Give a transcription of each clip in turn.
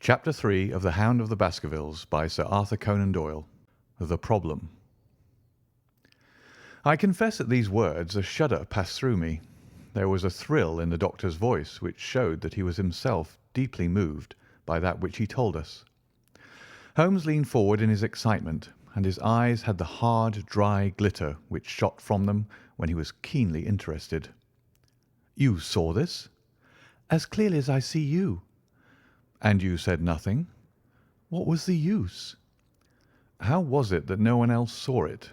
Chapter 3 of The Hound of the Baskervilles by Sir Arthur Conan Doyle. The Problem. I confess at these words a shudder passed through me. There was a thrill in the doctor's voice which showed that he was himself deeply moved by that which he told us. Holmes leaned forward in his excitement, and his eyes had the hard, dry glitter which shot from them when he was keenly interested. "You saw this?" "As clearly as I see you." "And you said nothing?" "What was the use?" "How was it that no one else saw it?"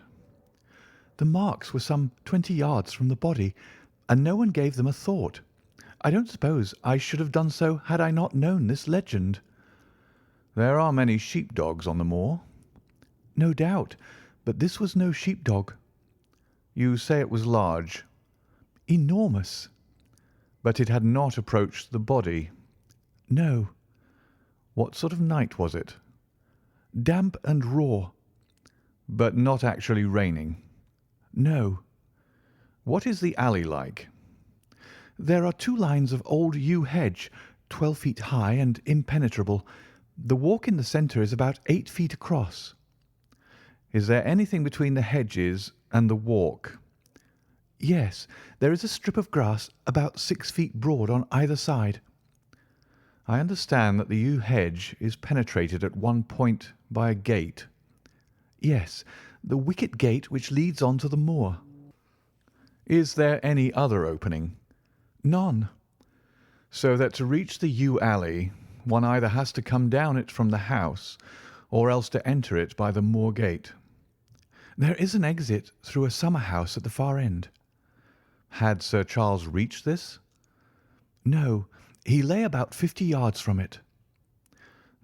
"The marks were some 20 yards from the body, and no one gave them a thought. I don't suppose I should have done so had I not known this legend." "There are many sheep-dogs on the moor." "No doubt, but this was no sheep-dog." "You say it was large?" "Enormous." "But it had not approached the body?" "No." "What sort of night was it?" "Damp and raw." "But not actually raining?" "No." "What is the alley like?" "There are 2 lines of old yew hedge, 12 feet high and impenetrable. The walk in the centre is about 8 feet across." "Is there anything between the hedges and the walk?" "Yes, there is a strip of grass about 6 feet broad on either side." "I understand that the yew hedge is penetrated at one point by a gate." "Yes, the wicket gate which leads on to the moor." "Is there any other opening?" "None." "So that to reach the yew alley one either has to come down it from the house or else to enter it by the moor gate?" "There is an exit through a summer house at the far end." "Had Sir Charles reached this?" "No, he lay about 50 yards from it."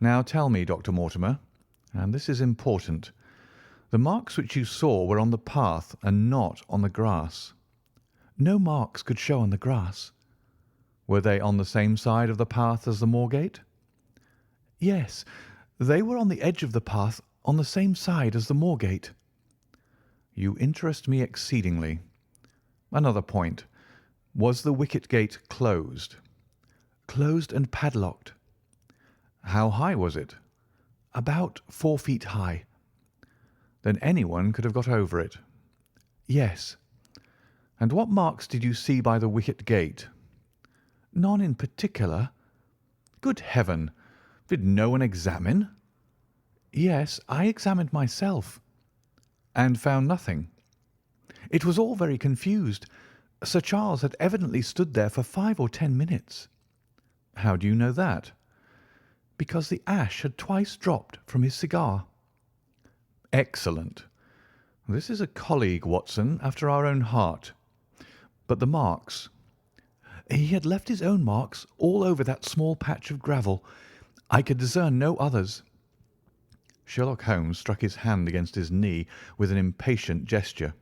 "Now tell me, Dr. Mortimer, and this is important, the marks which you saw were on the path and not on the grass." "No marks could show on the grass." "Were they on the same side of the path as the moor gate?" "Yes, they were on the edge of the path on the same side as the moor gate." "You interest me exceedingly. Another point. Was the wicket gate closed?" "Closed and padlocked." "How high was it?" "About 4 feet high." "Then anyone could have got over it?" "Yes." "And what marks did you see by the wicket gate?" "None in particular." "Good heaven! Did no one examine?" "Yes, I examined myself." "And found nothing?" "It was all very confused. Sir Charles had evidently stood there for 5 or 10 minutes." "How do you know that?" "Because the ash had twice dropped from his cigar." "Excellent. This is a colleague, Watson, after our own heart. But the marks?" "He had left his own marks all over that small patch of gravel. I could discern no others." Sherlock Holmes struck his hand against his knee with an impatient gesture.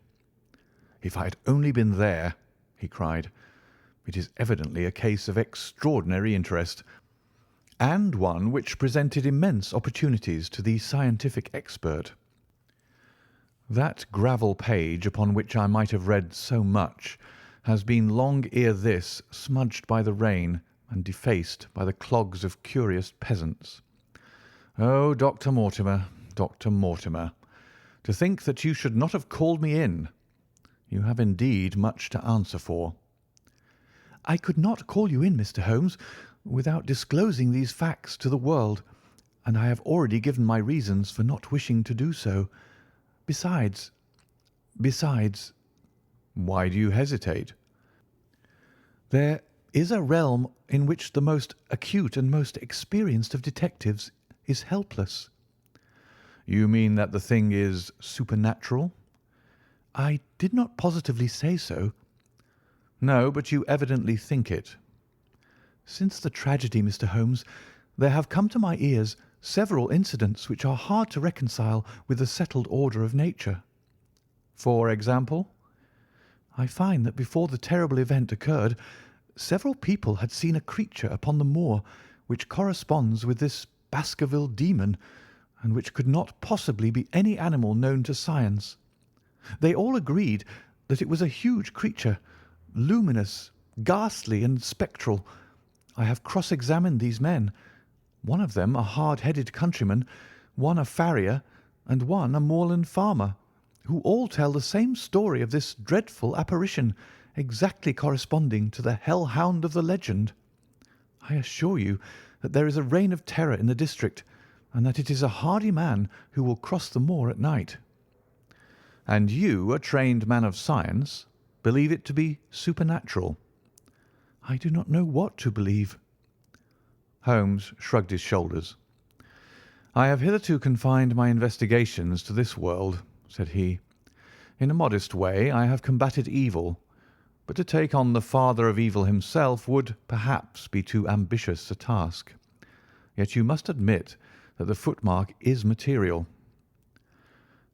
"If I had only been there!" he cried. "It is evidently a case of extraordinary interest, and one which presented immense opportunities to the scientific expert. That gravel page upon which I might have read so much has been long ere this smudged by the rain and defaced by the clogs of curious peasants. Oh, Dr. Mortimer, Dr. Mortimer, to think that you should not have called me in! You have indeed much to answer for." "I could not call you in, Mr. Holmes, without disclosing these facts to the world, and I have already given my reasons for not wishing to do so. Besides—" "Why do you hesitate?" "There is a realm in which the most acute and most experienced of detectives is helpless." "You mean that the thing is supernatural?" "I did not positively say so." "No, but you evidently think it." "Since the tragedy, Mr. Holmes, there have come to my ears several incidents which are hard to reconcile with the settled order of nature." "For example?" "I find that before the terrible event occurred, several people had seen a creature upon the moor which corresponds with this Baskerville demon, and which could not possibly be any animal known to science. They all agreed that it was a huge creature, luminous, ghastly, and spectral. I have cross-examined these men. one of them a hard-headed countryman, one a farrier, and one a moorland farmer, who all tell the same story of this dreadful apparition, exactly corresponding to the hell-hound of the legend. I assure you that there is a reign of terror in the district, and that it is a hardy man who will cross the moor at night." "And you, a trained man of science, believe it to be supernatural?" "I do not know what to believe." Holmes shrugged his shoulders. "I have hitherto confined my investigations to this world," said he. "In a modest way I have combated evil, but to take on the father of evil himself would, perhaps, be too ambitious a task. Yet you must admit that the footmark is material."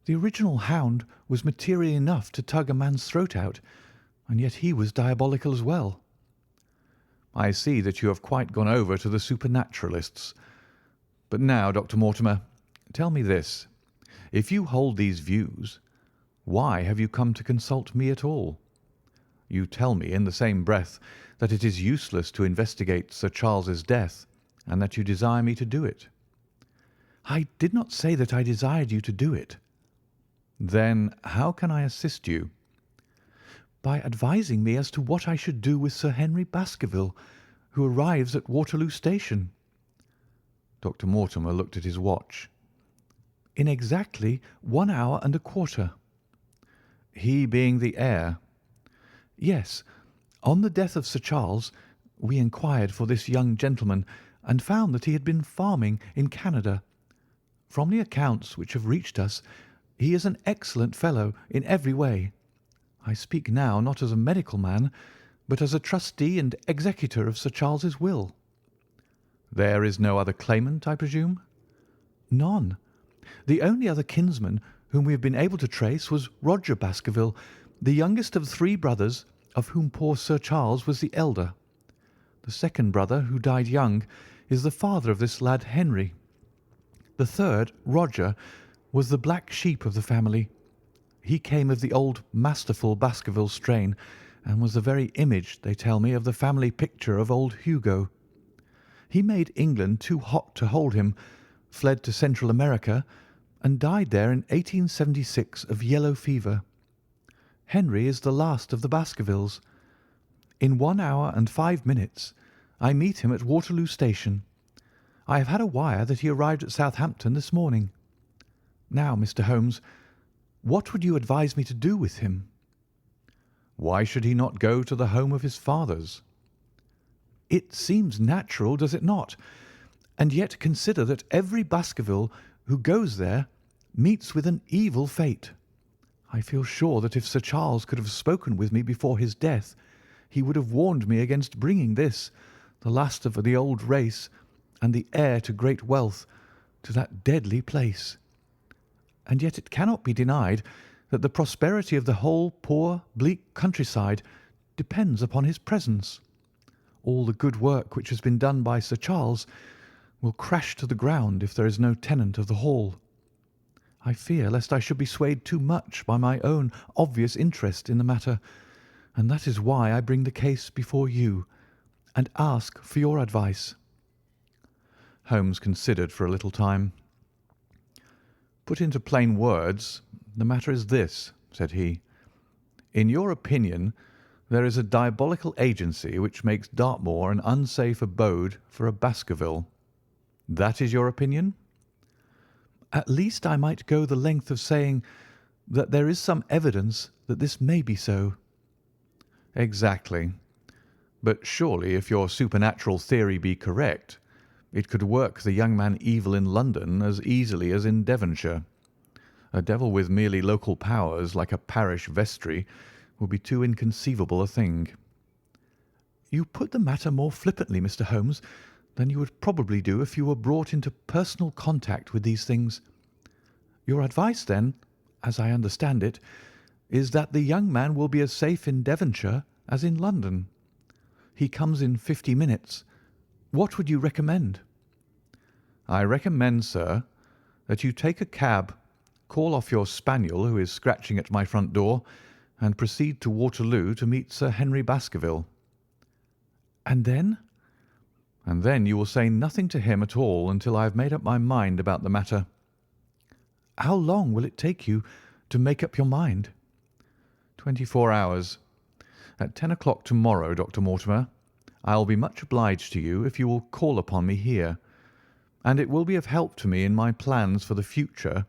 "The original Hound was material enough to tug a man's throat out, and yet he was diabolical as well." "I see that you have quite gone over to the supernaturalists. But now, Dr. Mortimer, tell me this. If you hold these views, why have you come to consult me at all? You tell me in the same breath that it is useless to investigate Sir Charles's death, and that you desire me to do it." "I did not say that I desired you to do it." "Then how can I assist you?" "By advising me as to what I should do with Sir Henry Baskerville, who arrives at Waterloo Station." Dr. Mortimer looked at his watch. "In exactly 1 hour and a quarter." "He being the heir?" "Yes. On the death of Sir Charles, we inquired for this young gentleman, and found that he had been farming in Canada. From the accounts which have reached us, he is an excellent fellow in every way. I speak now not as a medical man, but as a trustee and executor of Sir Charles's will." "There is no other claimant, I presume?" "None. The only other kinsman whom we have been able to trace was Roger Baskerville, the youngest of 3 brothers, of whom poor Sir Charles was the elder. The second brother, who died young, is the father of this lad Henry. The third, Roger, was the black sheep of the family. He came of the old masterful Baskerville strain, and was the very image, they tell me, of the family picture of old Hugo. He made England too hot to hold him, fled to Central America, and died there in 1876 of yellow fever. Henry is the last of the Baskervilles. In 1 hour and 5 minutes I meet him at Waterloo Station. I have had a wire that he arrived at Southampton this morning. Now, Mr. Holmes, what would you advise me to do with him?" "Why should he not go to the home of his fathers?" "It seems natural, does it not? And yet consider that every Baskerville who goes there meets with an evil fate. I feel sure that if Sir Charles could have spoken with me before his death, he would have warned me against bringing this, the last of the old race, and the heir to great wealth, to that deadly place. And yet it cannot be denied that the prosperity of the whole poor, bleak countryside depends upon his presence. All the good work which has been done by Sir Charles will crash to the ground if there is no tenant of the hall. I fear lest I should be swayed too much by my own obvious interest in the matter, and that is why I bring the case before you, and ask for your advice." Holmes considered for a little time. "Put into plain words, the matter is this," said he. "In your opinion, there is a diabolical agency which makes Dartmoor an unsafe abode for a Baskerville. That is your opinion?" "At least I might go the length of saying that there is some evidence that this may be so." "Exactly. But surely if your supernatural theory be correct, it could work the young man evil in London as easily as in Devonshire. A devil with merely local powers, like a parish vestry, would be too inconceivable a thing." "You put the matter more flippantly, Mr. Holmes, than you would probably do if you were brought into personal contact with these things. Your advice, then, as I understand it, is that the young man will be as safe in Devonshire as in London. He comes in 50 minutes. What would you recommend?" "I recommend, sir, that you take a cab, call off your spaniel who is scratching at my front door, and proceed to Waterloo to meet Sir Henry Baskerville." "And then?" and then you will say nothing to him at all until I have made up my mind about the matter." "How long will it take you to make up your mind?" 24 hours. At 10 o'clock tomorrow, Dr. Mortimer. I will be much obliged to you if you will call upon me here, and it will be of help to me in my plans for the future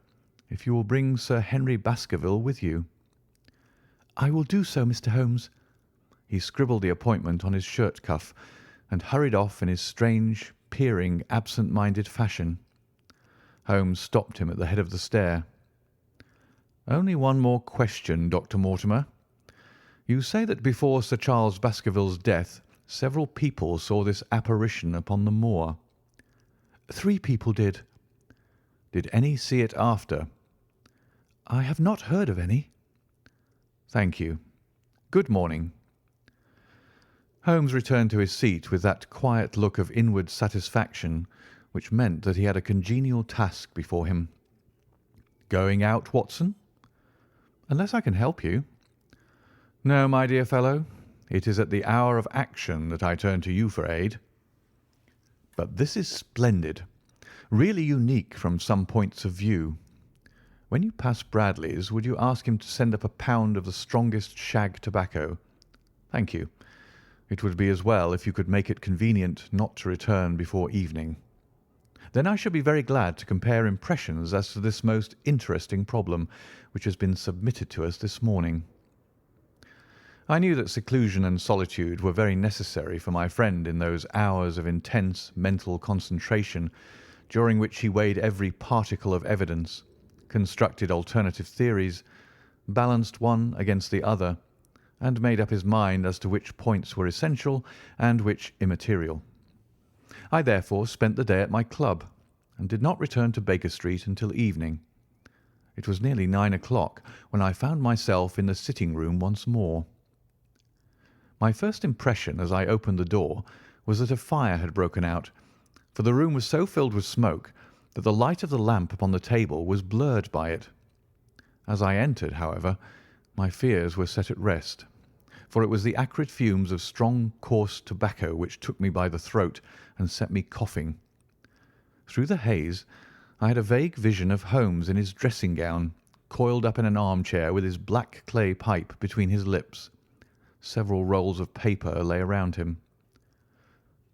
if you will bring Sir Henry Baskerville with you." "I will do so, Mr. Holmes." He scribbled the appointment on his shirt cuff and hurried off in his strange, peering, absent-minded fashion. Holmes stopped him at the head of the stair. "Only one more question, Dr. Mortimer. You say that before Sir Charles Baskerville's death several people saw this apparition upon the moor." "3 people did." "Did any see it after?" "I have not heard of any." "Thank you. Good morning." Holmes returned to his seat with that quiet look of inward satisfaction which meant that he had a congenial task before him. "Going out, Watson?" "Unless I can help you." "No, my dear fellow. It is at the hour of action that I turn to you for aid." "But this is splendid, really unique from some points of view. When you pass Bradley's, would you ask him to send up a pound of the strongest shag tobacco? Thank you. It would be as well if you could make it convenient not to return before evening. Then I shall be very glad to compare impressions as to this most interesting problem which has been submitted to us this morning." I knew that seclusion and solitude were very necessary for my friend in those hours of intense mental concentration during which he weighed every particle of evidence, constructed alternative theories, balanced one against the other, and made up his mind as to which points were essential and which immaterial. I therefore spent the day at my club, and did not return to Baker Street until evening. It was nearly 9 o'clock when I found myself in the sitting-room once more. My first impression as I opened the door was that a fire had broken out, for the room was so filled with smoke that the light of the lamp upon the table was blurred by it. As I entered, however, my fears were set at rest, for it was the acrid fumes of strong, coarse tobacco which took me by the throat and set me coughing. Through the haze I had a vague vision of Holmes in his dressing-gown, coiled up in an armchair with his black clay pipe between his lips. Several rolls of paper lay around him.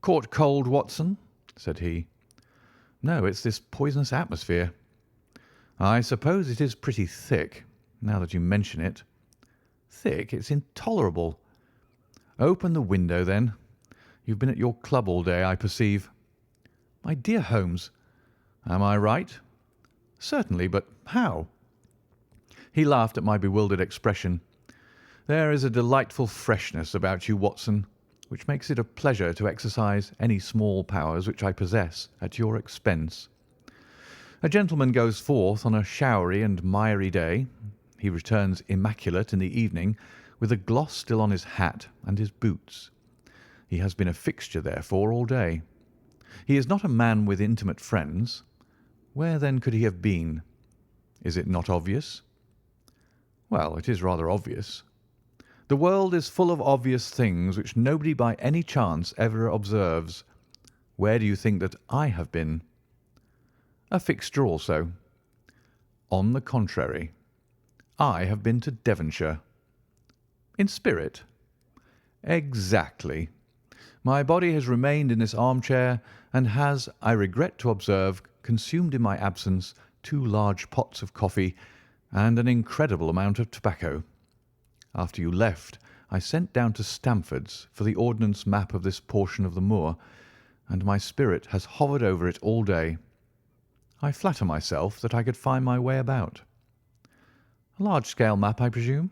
"Caught cold, Watson?" said he. "No, it's this poisonous atmosphere." "I suppose it is pretty thick, now that you mention it." "Thick? It's intolerable." "Open the window, then. You've been at your club all day, I perceive." "My dear Holmes." "Am I right?" "Certainly, but how?" He laughed at my bewildered expression. "There is a delightful freshness about you, Watson, which makes it a pleasure to exercise any small powers which I possess at your expense. A gentleman goes forth on a showery and miry day. He returns immaculate in the evening, with a gloss still on his hat and his boots. He has been a fixture, therefore, all day. He is not a man with intimate friends. Where, then, could he have been? Is it not obvious?" "Well, it is rather obvious." "The world is full of obvious things which nobody by any chance ever observes. Where do you think that I have been?" "A fixture also." "On the contrary. I have been to Devonshire." "In spirit?" "Exactly. My body has remained in this armchair, and has, I regret to observe, consumed in my absence 2 large pots of coffee and an incredible amount of tobacco. After you left, I sent down to Stamford's for the ordnance map of this portion of the moor, and my spirit has hovered over it all day. I flatter myself that I could find my way about." "A large-scale map, I presume?"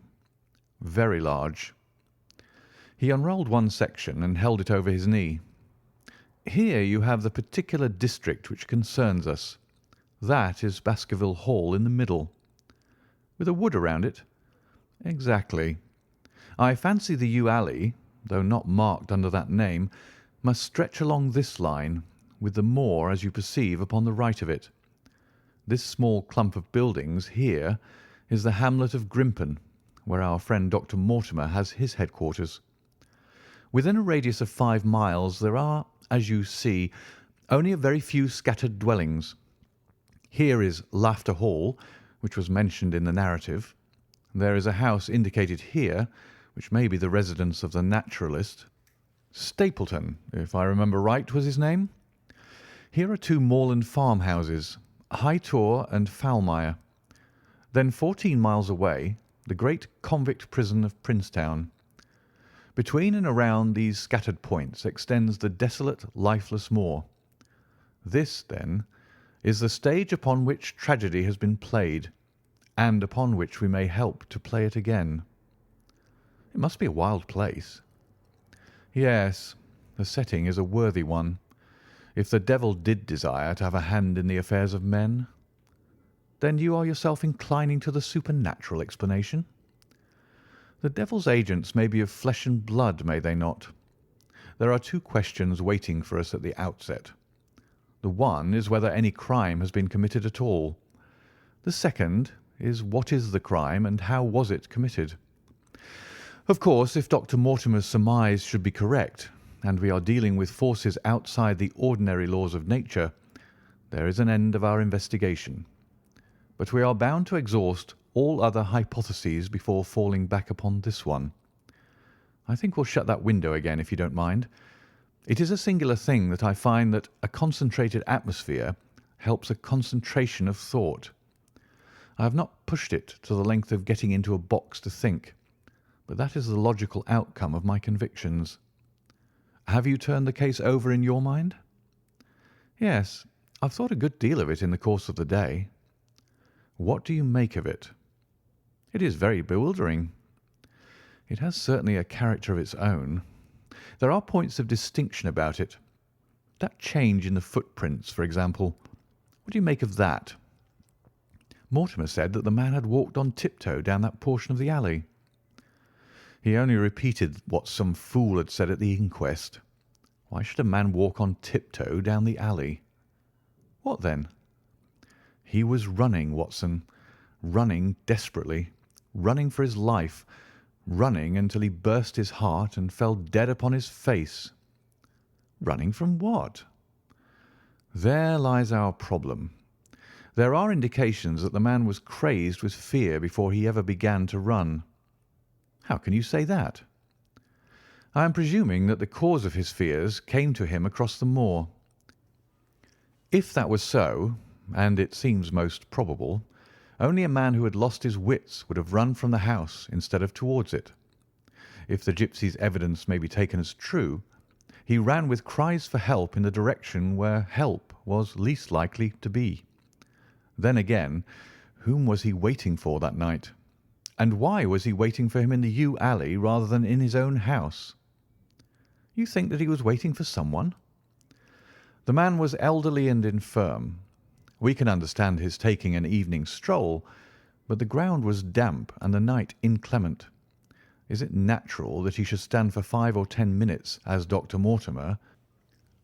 "Very large." He unrolled one section and held it over his knee. "Here you have the particular district which concerns us. That is Baskerville Hall in the middle." "With a wood around it?" "Exactly. I fancy the yew alley, though not marked under that name, must stretch along this line, with the moor, as you perceive, upon the right of it. This small clump of buildings here is the hamlet of Grimpen, where our friend Dr. Mortimer has his headquarters. Within a radius of 5 miles there are, as you see, only a very few scattered dwellings. Here is Laughter Hall, which was mentioned in the narrative. There is a house indicated here, which may be the residence of the naturalist. Stapleton, if I remember right, was his name. Here are 2 moorland farmhouses, High Tor and Foulmire. Then 14 miles away, the great convict prison of Princetown. Between and around these scattered points extends the desolate, lifeless moor. This, then, is the stage upon which tragedy has been played, and upon which we may help to play it again. It must be a wild place. Yes, the setting is a worthy one, if the devil did desire to have a hand in the affairs of men. Then you are yourself inclining to the supernatural explanation? The devil's agents may be of flesh and blood, may they not? There are 2 questions waiting for us at the outset. The one is whether any crime has been committed at all. The second is what is the crime and how was it committed? Of course, if Dr. Mortimer's surmise should be correct, and we are dealing with forces outside the ordinary laws of nature, there is an end of our investigation. But we are bound to exhaust all other hypotheses before falling back upon this one. I think we'll shut that window again, if you don't mind. It is a singular thing that I find that a concentrated atmosphere helps a concentration of thought. I have not pushed it to the length of getting into a box to think, but that is the logical outcome of my convictions. Have you turned the case over in your mind? Yes, I've thought a good deal of it in the course of the day. What do you make of it? It is very bewildering. It has certainly a character of its own. There are points of distinction about it. That change in the footprints, for example. What do you make of that? Mortimer said that the man had walked on tiptoe down that portion of the alley. He only repeated what some fool had said at the inquest. Why should a man walk on tiptoe down the alley? What then? He was running, Watson, running desperately, running for his life, running until he burst his heart and fell dead upon his face. Running from what? There lies our problem. There are indications that the man was crazed with fear before he ever began to run. How can you say that? I am presuming that the cause of his fears came to him across the moor. If that was so, and it seems most probable, only a man who had lost his wits would have run from the house instead of towards it. If the gipsy's evidence may be taken as true, he ran with cries for help in the direction where help was least likely to be. Then again, whom was he waiting for that night? And why was he waiting for him in the yew alley rather than in his own house? You think that he was waiting for someone? The man was elderly and infirm. We can understand his taking an evening stroll, but the ground was damp and the night inclement. Is it natural that he should stand for 5 or 10 minutes, as Dr. Mortimer,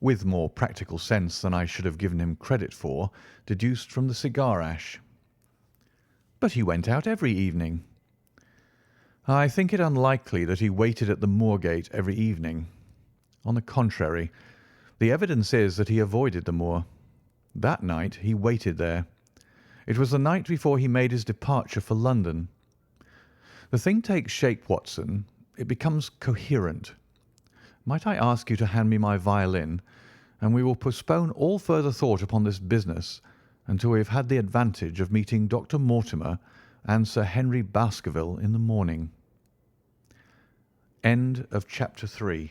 with more practical sense than I should have given him credit for, deduced from the cigar ash? But he went out every evening. I think it unlikely that he waited at the moor-gate every evening. On the contrary, the evidence is that he avoided the moor. That night he waited there. It was the night before he made his departure for London. The thing takes shape, Watson. It becomes coherent. Might I ask you to hand me my violin, and we will postpone all further thought upon this business until we have had the advantage of meeting Dr. Mortimer and Sir Henry Baskerville in the morning. End of chapter 3.